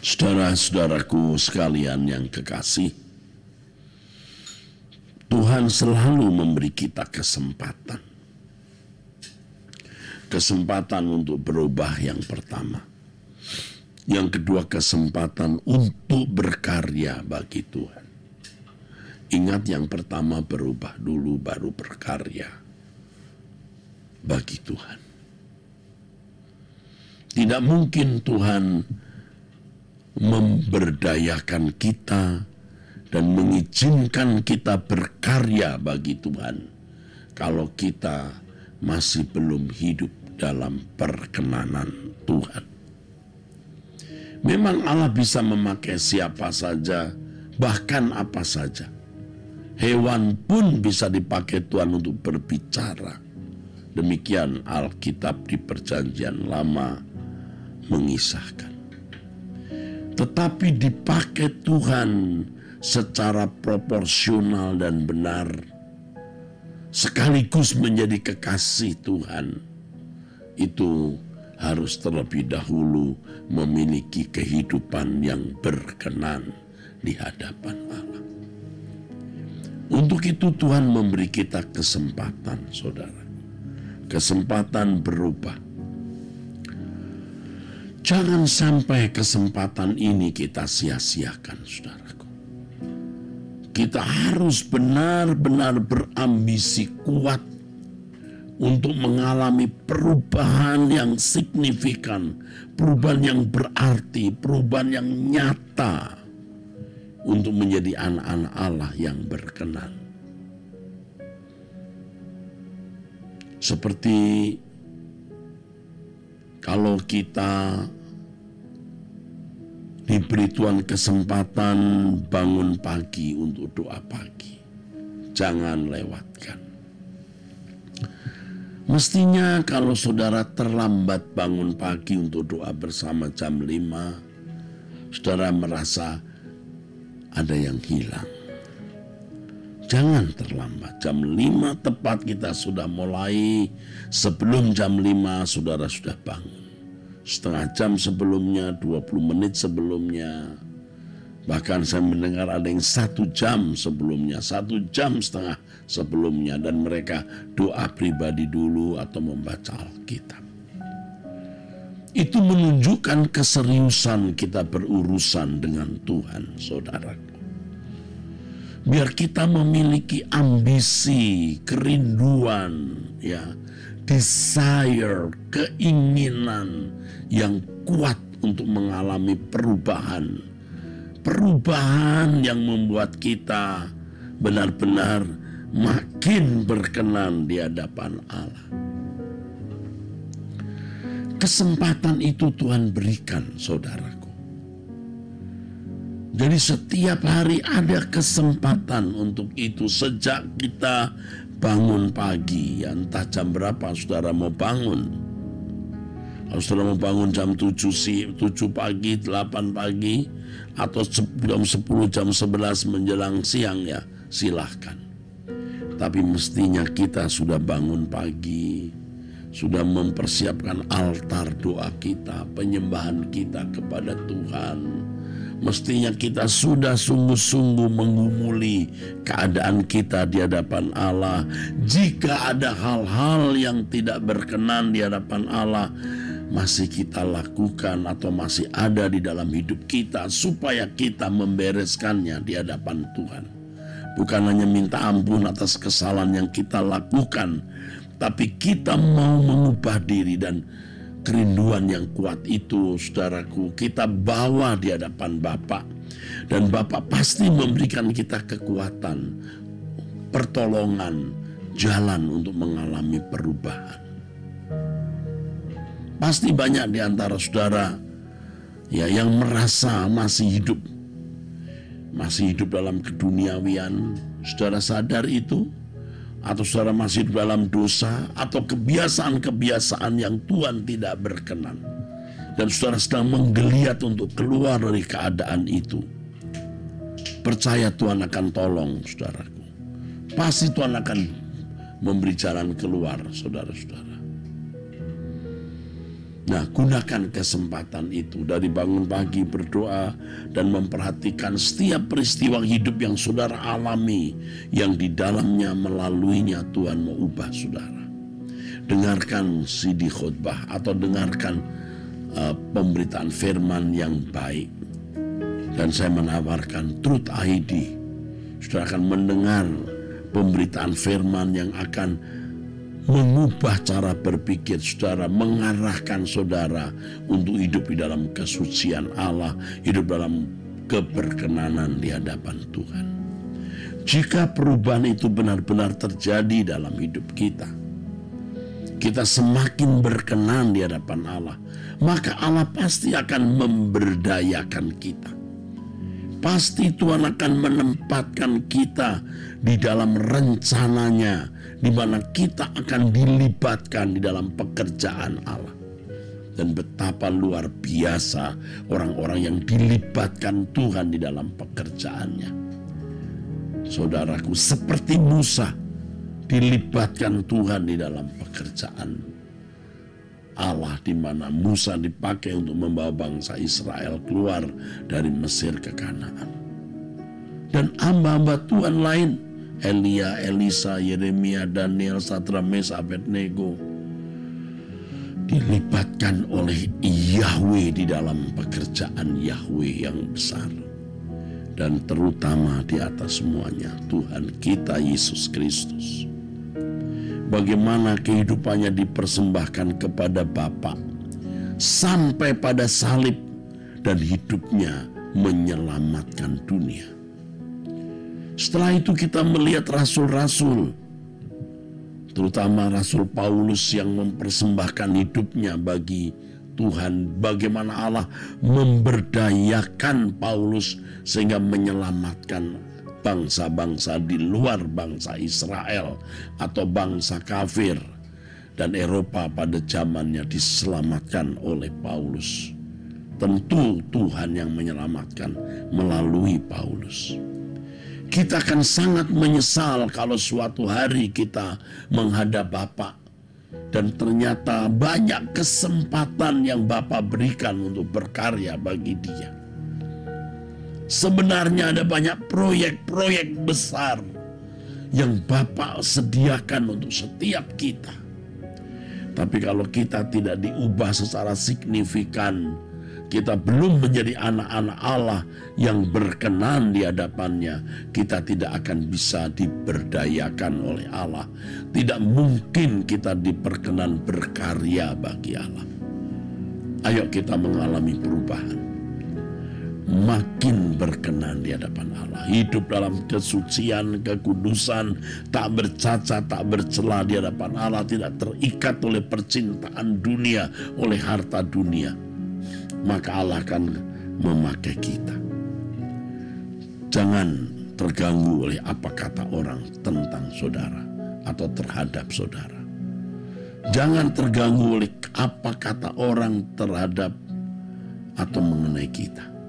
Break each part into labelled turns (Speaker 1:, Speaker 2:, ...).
Speaker 1: Saudara-saudaraku sekalian yang kekasih, Tuhan selalu memberi kita kesempatan. Kesempatan untuk berubah yang pertama. Yang kedua, kesempatan untuk berkarya bagi Tuhan. Ingat, yang pertama berubah dulu baru berkarya bagi Tuhan. Tidak mungkin Tuhan memberdayakan kita dan mengizinkan kita berkarya bagi Tuhan kalau kita masih belum hidup dalam perkenanan Tuhan. Memang Allah bisa memakai siapa saja, bahkan apa saja. Hewan pun bisa dipakai Tuhan untuk berbicara. Demikian Alkitab di Perjanjian Lama mengisahkan. Tetapi dipakai Tuhan secara proporsional dan benar, sekaligus menjadi kekasih Tuhan, itu harus terlebih dahulu memiliki kehidupan yang berkenan di hadapan Allah. Untuk itu Tuhan memberi kita kesempatan, saudara. Kesempatan berubah. Jangan sampai kesempatan ini kita sia-siakan, saudaraku. Kita harus benar-benar berambisi kuat untuk mengalami perubahan yang signifikan, perubahan yang berarti, perubahan yang nyata untuk menjadi anak-anak Allah yang berkenan. Seperti kalau kita diberi Tuhan kesempatan bangun pagi untuk doa pagi, jangan lewatkan. Mestinya kalau saudara terlambat bangun pagi untuk doa bersama jam 5, saudara merasa ada yang hilang. Jangan terlambat. Jam 5 tepat kita sudah mulai. Sebelum jam 5 saudara sudah bangun. Setengah jam sebelumnya, 20 menit sebelumnya. Bahkan saya mendengar ada yang 1 jam sebelumnya, 1 jam setengah sebelumnya. Dan mereka doa pribadi dulu atau membaca Alkitab. Itu menunjukkan keseriusan kita berurusan dengan Tuhan, saudaraku. Biar kita memiliki ambisi, kerinduan, ya, desire, keinginan yang kuat untuk mengalami perubahan. Perubahan yang membuat kita benar-benar makin berkenan di hadapan Allah. Kesempatan itu Tuhan berikan, saudaraku. Jadi setiap hari ada kesempatan untuk itu sejak kita bangun pagi. Ya, entah jam berapa saudara mau bangun. Kalau saudara mau bangun jam 7 pagi, 8 pagi, atau jam 10, jam 11 menjelang siang, ya silahkan. Tapi mestinya kita sudah bangun pagi, sudah mempersiapkan altar doa kita, penyembahan kita kepada Tuhan. Mestinya kita sudah sungguh-sungguh menggumuli keadaan kita di hadapan Allah. Jika ada hal-hal yang tidak berkenan di hadapan Allah, masih kita lakukan atau masih ada di dalam hidup kita, supaya kita membereskannya di hadapan Tuhan. Bukan hanya minta ampun atas kesalahan yang kita lakukan, tapi kita mau mengubah diri, dan kerinduan yang kuat itu, saudaraku, kita bawa di hadapan Bapa. Dan Bapa pasti memberikan kita kekuatan, pertolongan, jalan untuk mengalami perubahan. Pasti banyak di antara saudara, ya, yang merasa masih hidup dalam keduniawian. Saudara sadar itu? Atau saudara masih dalam dosa atau kebiasaan-kebiasaan yang Tuhan tidak berkenan, dan saudara sedang menggeliat untuk keluar dari keadaan itu. Percaya Tuhan akan tolong, saudaraku. Pasti Tuhan akan memberi jalan keluar, saudara-saudara. Nah, gunakan kesempatan itu dari bangun pagi berdoa dan memperhatikan setiap peristiwa hidup yang saudara alami, yang di dalamnya melaluinya Tuhan mau ubah saudara. Dengarkan CD khotbah atau dengarkan pemberitaan firman yang baik. Dan saya menawarkan Truth ID. Saudara akan mendengar pemberitaan firman yang akan mengubah cara berpikir saudara, mengarahkan saudara untuk hidup di dalam kesucian Allah, hidup dalam keberkenanan di hadapan Tuhan. Jika perubahan itu benar-benar terjadi dalam hidup kita, kita semakin berkenan di hadapan Allah, maka Allah pasti akan memberdayakan kita. Pasti Tuhan akan menempatkan kita di dalam rencananya, di mana kita akan dilibatkan di dalam pekerjaan Allah. Dan betapa luar biasa orang-orang yang dilibatkan Tuhan di dalam pekerjaannya. Saudaraku, seperti Musa dilibatkan Tuhan di dalam pekerjaan Allah, di mana Musa dipakai untuk membawa bangsa Israel keluar dari Mesir ke Kanaan. Dan hamba-hamba Tuhan lain, Elia, Elisa, Yeremia, Daniel, Sadrak, Mesak, Abednego, dilibatkan oleh Yahweh di dalam pekerjaan Yahweh yang besar. Dan terutama di atas semuanya Tuhan kita Yesus Kristus. Bagaimana kehidupannya dipersembahkan kepada Bapa sampai pada salib, dan hidupnya menyelamatkan dunia. Setelah itu kita melihat rasul-rasul, terutama Rasul Paulus yang mempersembahkan hidupnya bagi Tuhan. Bagaimana Allah memberdayakan Paulus sehingga menyelamatkan bangsa-bangsa di luar bangsa Israel atau bangsa kafir, dan Eropa pada zamannya diselamatkan oleh Paulus. Tentu Tuhan yang menyelamatkan melalui Paulus. Kita akan sangat menyesal kalau suatu hari kita menghadap Bapa dan ternyata banyak kesempatan yang Bapa berikan untuk berkarya bagi Dia. Sebenarnya ada banyak proyek-proyek besar yang Bapa sediakan untuk setiap kita. Tapi kalau kita tidak diubah secara signifikan, kita belum menjadi anak-anak Allah yang berkenan di hadapannya, kita tidak akan bisa diberdayakan oleh Allah. Tidak mungkin kita diperkenan berkarya bagi Allah. Ayo kita mengalami perubahan. Makin berkenan di hadapan Allah, hidup dalam kesucian, kekudusan, tak bercacat, tak bercela di hadapan Allah, tidak terikat oleh percintaan dunia, oleh harta dunia. Maka Allah akan memakai kita. Jangan terganggu oleh apa kata orang tentang saudara atau terhadap saudara. Jangan terganggu oleh apa kata orang terhadap atau mengenai kita.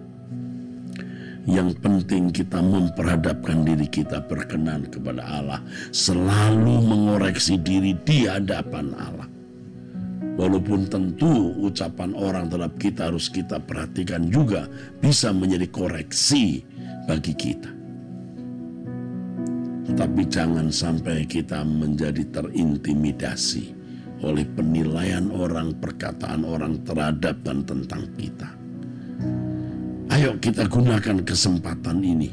Speaker 1: Yang penting kita memperhadapkan diri kita berkenan kepada Allah, selalu mengoreksi diri di hadapan Allah. Walaupun tentu ucapan orang terhadap kita harus kita perhatikan juga, bisa menjadi koreksi bagi kita. Tetapi jangan sampai kita menjadi terintimidasi oleh penilaian orang, perkataan orang terhadap dan tentang kita. Ayo kita gunakan kesempatan ini.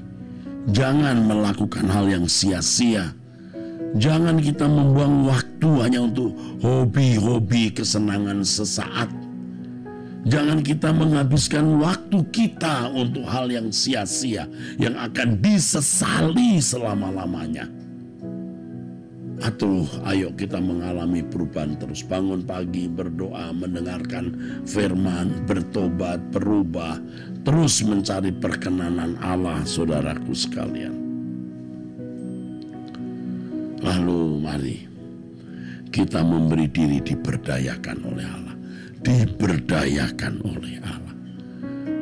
Speaker 1: Jangan melakukan hal yang sia-sia. Jangan kita membuang waktu hanya untuk hobi-hobi kesenangan sesaat. Jangan kita menghabiskan waktu kita untuk hal yang sia-sia, yang akan disesali selama-lamanya. Atau ayo kita mengalami perubahan terus. Bangun pagi, berdoa, mendengarkan firman, bertobat, berubah, terus mencari perkenanan Allah, saudaraku sekalian. Lalu mari kita memberi diri diberdayakan oleh Allah. Diberdayakan oleh Allah.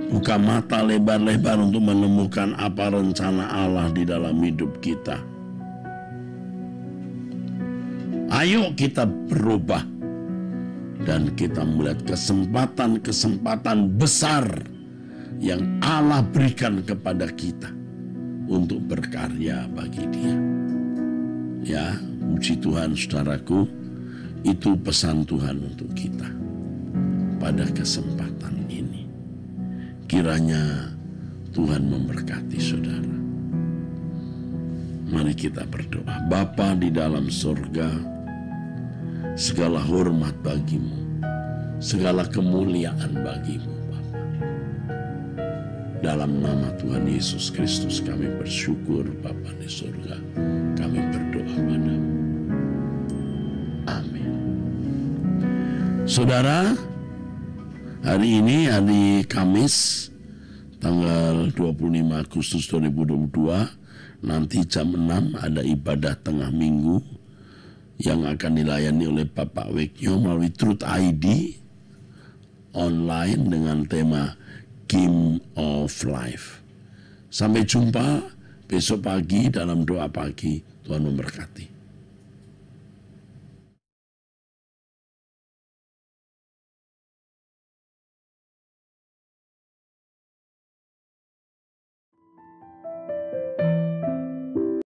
Speaker 1: Buka mata lebar-lebar untuk menemukan apa rencana Allah di dalam hidup kita. Ayo kita berubah dan kita melihat kesempatan-kesempatan besar yang Allah berikan kepada kita untuk berkarya bagi Dia. Ya, puji Tuhan saudaraku, itu pesan Tuhan untuk kita pada kesempatan ini. Kiranya Tuhan memberkati saudara. Mari kita berdoa. Bapa di dalam surga, segala hormat bagimu, segala kemuliaan bagimu Bapa. Dalam nama Tuhan Yesus Kristus kami bersyukur Bapa di surga. Kami berdoa padamu. Amin. Saudara, hari ini hari Kamis tanggal 25 Agustus 2022, nanti jam 6 ada ibadah tengah minggu yang akan dilayani oleh Bapak Wekyo melalui Truth ID online dengan tema Game of Life. Sampai jumpa besok pagi dalam doa pagi. Tuhan memberkati.